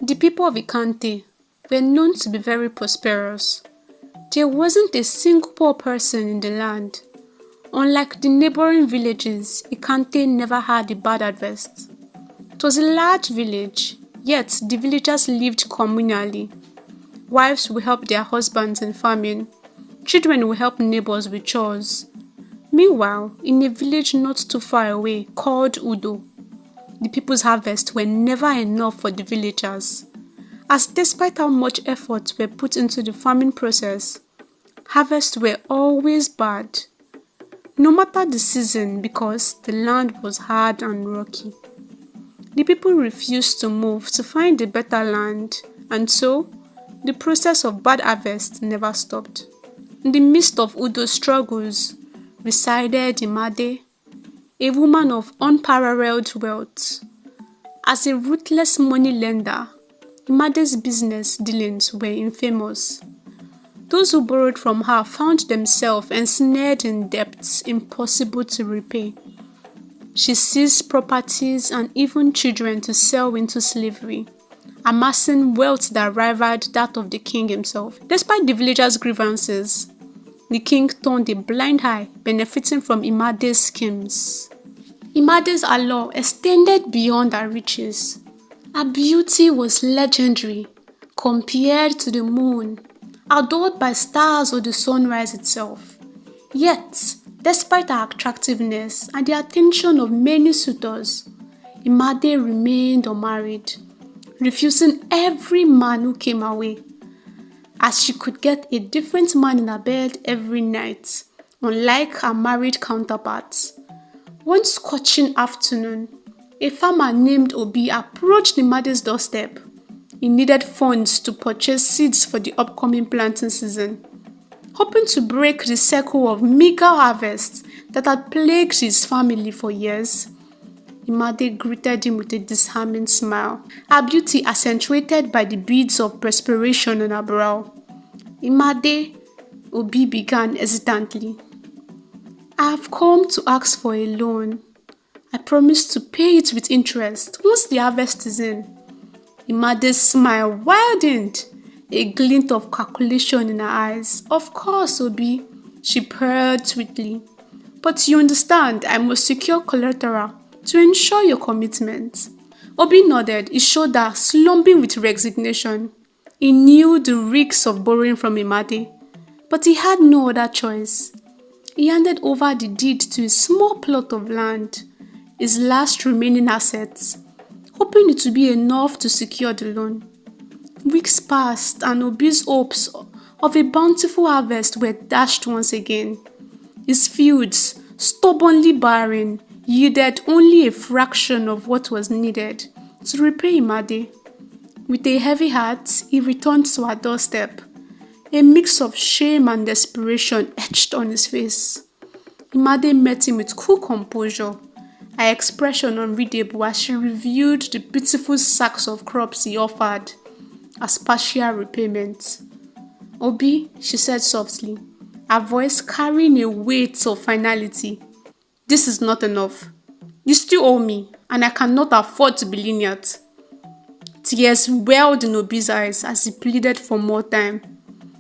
The people of Ikante were known to be very prosperous. There wasn't a single poor person in the land. Unlike the neighboring villages, Ikante never had a bad harvest. It was a large village, yet the villagers lived communally. Wives would help their husbands in farming. Children would help neighbors with chores. Meanwhile, in a village not too far away called Udo, the people's harvests were never enough for the villagers, as despite how much effort were put into the farming process, harvests were always bad, no matter the season, because the land was hard and rocky. The people refused to move to find a better land, and so the process of bad harvest never stopped. In the midst of Udo's struggles resided Imade, a woman of unparalleled wealth. As a ruthless money lender, Imade's business dealings were infamous. Those who borrowed from her found themselves ensnared in debts impossible to repay. She seized properties and even children to sell into slavery, amassing wealth that rivaled that of the king himself. Despite the villagers' grievances, the king turned a blind eye, benefiting from Imade's schemes. Imade's allure extended beyond her riches. Her beauty was legendary, compared to the moon, adored by stars or the sunrise itself. Yet, despite her attractiveness and the attention of many suitors, Imade remained unmarried, refusing every man who came her way, as she could get a different man in her bed every night, unlike her married counterparts. One scorching afternoon, a farmer named Obi approached Imade's doorstep. He needed funds to purchase seeds for the upcoming planting season. Hoping to break the cycle of meager harvests that had plagued his family for years, Imade greeted him with a disarming smile, her beauty accentuated by the beads of perspiration on her brow. Imade, Obi began hesitantly. I have come to ask for a loan. I promise to pay it with interest once the harvest is in. Imade's smile widened, a glint of calculation in her eyes. Of course, Obi, she purred sweetly. But you understand, I must secure collateral to ensure your commitment. Obi nodded, his shoulder slumping with resignation. He knew the risks of borrowing from Imade, but he had no other choice. He handed over the deed to a small plot of land, his last remaining assets, hoping it would be enough to secure the loan. Weeks passed, and Obi's hopes of a bountiful harvest were dashed once again. His fields, stubbornly barren, yielded only a fraction of what was needed to repay Imade. With a heavy heart, he returned to her doorstep, a mix of shame and desperation etched on his face. Imade met him with cool composure, her expression unreadable as she reviewed the beautiful sacks of crops he offered as partial repayment. Obi, she said softly, her voice carrying a weight of finality. This is not enough. You still owe me, and I cannot afford to be lenient. Tears welled in Obi's eyes as he pleaded for more time.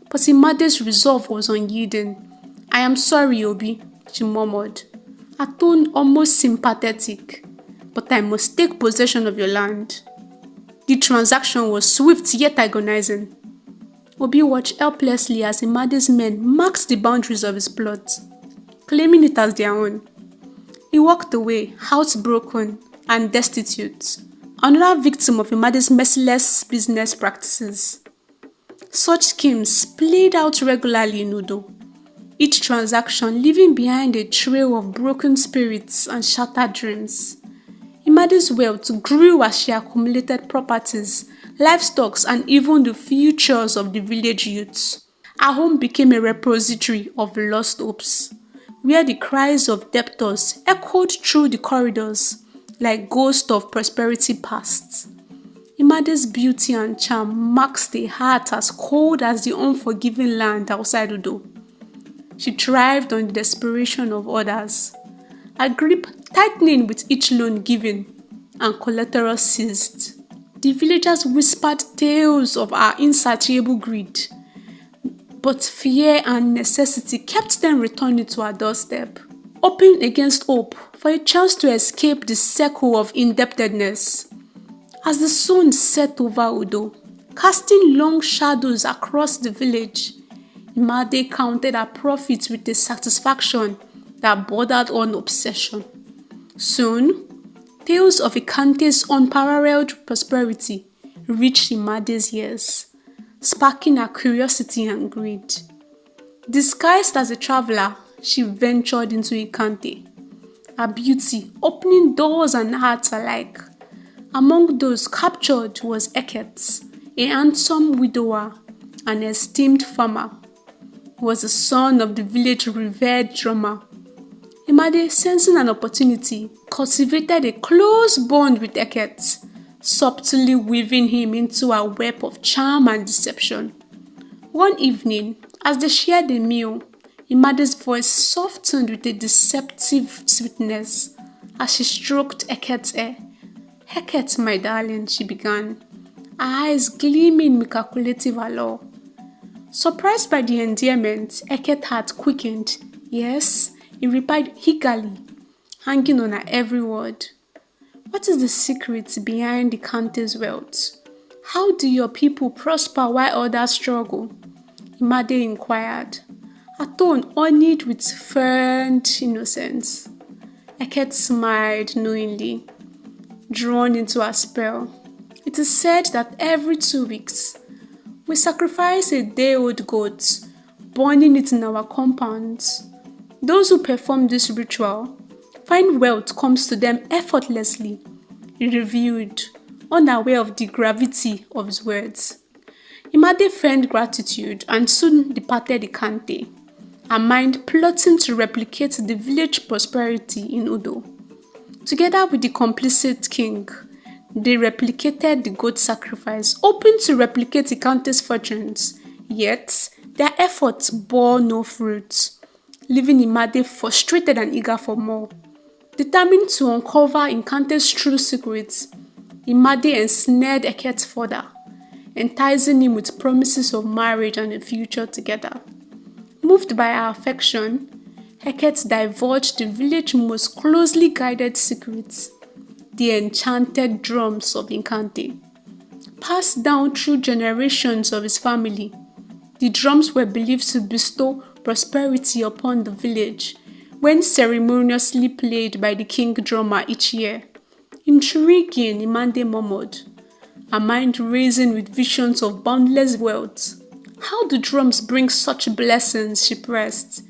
But Imade's resolve was unyielding. I am sorry, Obi, she murmured, her tone almost sympathetic, but I must take possession of your land. The transaction was swift yet agonizing. Obi watched helplessly as Imade's men marked the boundaries of his plot, claiming it as their own. He walked away, heartbroken and destitute, another victim of Imade's merciless business practices. Such schemes played out regularly in Udo, each transaction leaving behind a trail of broken spirits and shattered dreams. Imade's wealth grew as she accumulated properties, livestock, and even the futures of the village youths. Her home became a repository of lost hopes, where the cries of debtors echoed through the corridors like ghosts of prosperity past. Imade's beauty and charm marks a heart as cold as the unforgiving land outside Udo. She thrived on the desperation of others, her grip tightening with each loan given and collateral seized. The villagers whispered tales of our insatiable greed, but fear and necessity kept them returning to our doorstep, hoping against hope for a chance to escape the circle of indebtedness. As the sun set over Udo, casting long shadows across the village, Imade counted her profits with a satisfaction that bordered on obsession. Soon, tales of Ikante's unparalleled prosperity reached Imade's ears, sparking her curiosity and greed. Disguised as a traveler, she ventured into Ikante, her beauty opening doors and hearts alike. Among those captured was Eket, a handsome widower, an esteemed farmer. He was the son of the village revered drummer. Imade, sensing an opportunity, cultivated a close bond with Eket, subtly weaving him into a web of charm and deception. One evening, as they shared a meal, Imade's voice softened with a deceptive sweetness as she stroked Eket's hair. "Heket, my darling," she began, her eyes gleaming with calculative allure. Surprised by the endearment, Eket had quickened. "Yes," he replied eagerly, hanging on her every word. "What is the secret behind the Ikante's wealth? How do your people prosper while others struggle?" Imade inquired, her tone honeyed with feigned innocence. Eket smiled knowingly, drawn into her spell. "It is said that every 2 weeks, we sacrifice a day-old goat, burning it in our compounds. Those who perform this ritual find wealth comes to them effortlessly," he revealed, unaware of the gravity of his words. Imade feigned gratitude and soon departed Ikante, her mind plotting to replicate the village prosperity in Udo. Together with the complicit king, they replicated the goat sacrifice, hoping to replicate Ikante's fortunes. Yet, their efforts bore no fruit, leaving Imade frustrated and eager for more. Determined to uncover Ikante's true secrets, Imade ensnared Eket further, enticing him with promises of marriage and a future together. Moved by her affection, Eket divulged the village's most closely guarded secrets, the enchanted drums of Ikante. Passed down through generations of his family, the drums were believed to bestow prosperity upon the village when ceremoniously played by the king drummer each year. "Intriguing," Imade murmured, her mind racing with visions of boundless wealth. "How do drums bring such blessings?" she pressed,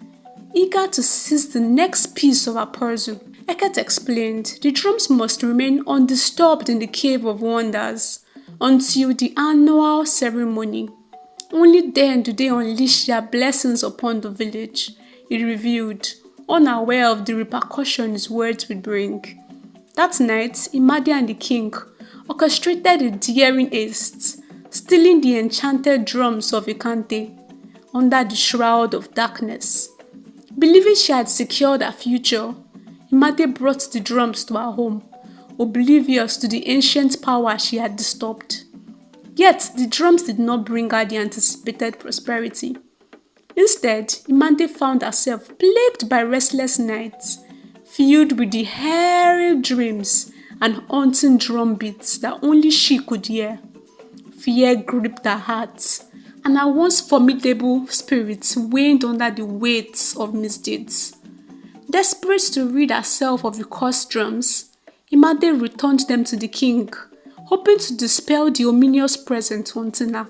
eager to seize the next piece of her puzzle. Eket explained, "The drums must remain undisturbed in the Cave of Wonders until the annual ceremony. Only then do they unleash their blessings upon the village," he revealed, unaware of the repercussions his words would bring. That night, Imade and the king orchestrated a daring haste, stealing the enchanted drums of Ikante under the shroud of darkness. Believing she had secured her future, Imade brought the drums to her home, oblivious to the ancient power she had disturbed. Yet, the drums did not bring her the anticipated prosperity. Instead, Imade found herself plagued by restless nights, filled with the hairy dreams and haunting drum beats that only she could hear. Fear gripped her heart, and her once formidable spirit waned under the weight of misdeeds. Desperate to rid herself of the cursed drums, Imade returned them to the king, hoping to dispel the ominous presence haunting her.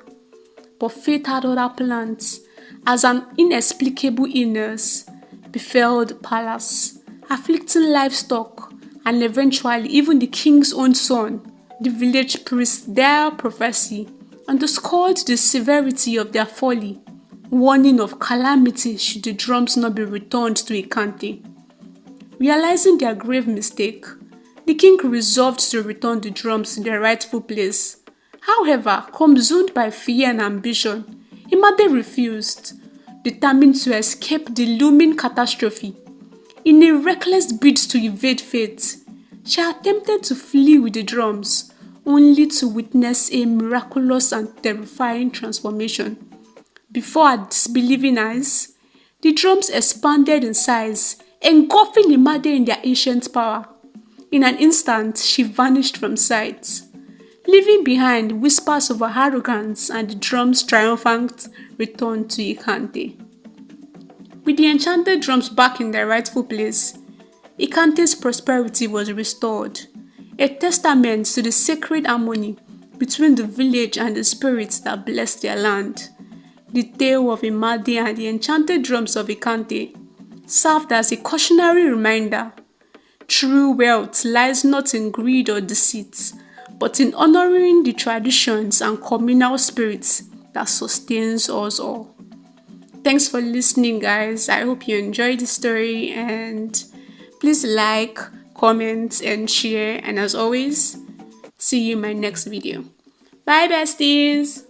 But fate had other plans, as an inexplicable illness befell the palace, afflicting livestock and eventually even the king's own son. The village priest's dire prophecy underscored the severity of their folly, warning of calamity should the drums not be returned to Ikante. Realizing their grave mistake, the king resolved to return the drums to their rightful place. However, consumed by fear and ambition, Imade refused, determined to escape the looming catastrophe. In a reckless bid to evade fate, she attempted to flee with the drums, only to witness a miraculous and terrifying transformation. Before her disbelieving eyes, the drums expanded in size, engulfing Imade in their ancient power. In an instant, she vanished from sight, leaving behind whispers of her arrogance and the drum's triumphant return to Ikante. With the enchanted drums back in their rightful place, Ikante's prosperity was restored, a testament to the sacred harmony between the village and the spirits that blessed their land. The tale of Imade and the enchanted drums of Ikante served as a cautionary reminder. True wealth lies not in greed or deceit, but in honoring the traditions and communal spirits that sustains us all. Thanks for listening, guys. I hope you enjoyed the story, and please like, comment, and share. And as always, see you in my next video. Bye, besties!